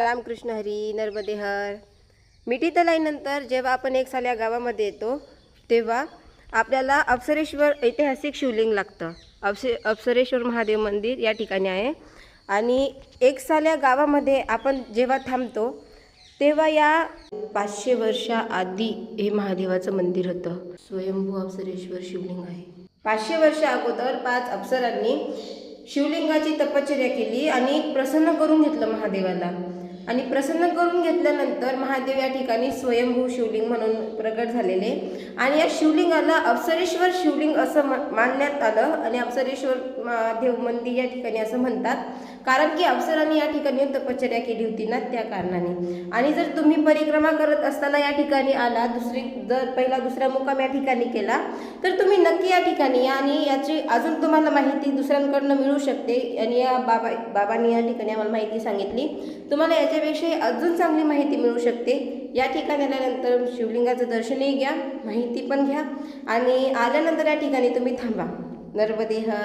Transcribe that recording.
रामकृष्ण हरी नर्मदे हर. मिठी तलाईनंतर जेव्हा आपण एक साल या गावामध्ये येतो तेव्हा आपल्याला अप्सरेश्वर ऐतिहासिक शिवलिंग लागतं. अप्सरेश्वर महादेव मंदिर या ठिकाणी आहे. आणि एक साल या गावामध्ये आपण जेव्हा थांबतो तेव्हा या 500 वर्षाआधी हे महादेवाचं मंदिर होतं. स्वयंभू अप्सरेश्वर शिवलिंग आहे. 500 वर्ष अगोदर 5 अप्सरांनी शिवलिंगाची तपश्चर्या केली आणि प्रसन्न करून घेतलं महादेवाला. आणि प्रसन्न करून घेतल्यानंतर महादेव या ठिकाणी स्वयंभू शिवलिंग म्हणून प्रकट झालेले. आणि या शिवलिंगाला अप्सरेश्वर शिवलिंग असं मानण्यात आलं. आणि अप्सरेश्वर महादेव मंदिर या ठिकाणी असं म्हणतात कारण की अप्सरांनी या ठिकाणी तपश्चर्या केली होती ना, त्या कारणाने. आणि जर तुम्ही परिक्रमा करत असताना या ठिकाणी आला, पहिला दुसरा मुक्काम या ठिकाणी केला तर तुम्ही नक्की या ठिकाणी या. आणि याची अजून तुम्हाला माहिती दुसऱ्यांकडनं मिळू शकते. आणि या बाबांनी या ठिकाणी आम्हाला माहिती सांगितली. तुम्हाला याच्यापेक्षा अजून चांगली माहिती मिळू शकते. या ठिकाणी आल्यानंतर शिवलिंगाचं दर्शनही घ्या, माहिती पण घ्या. आणि आल्यानंतर या ठिकाणी तुम्ही थांबा. नर्मदे हर.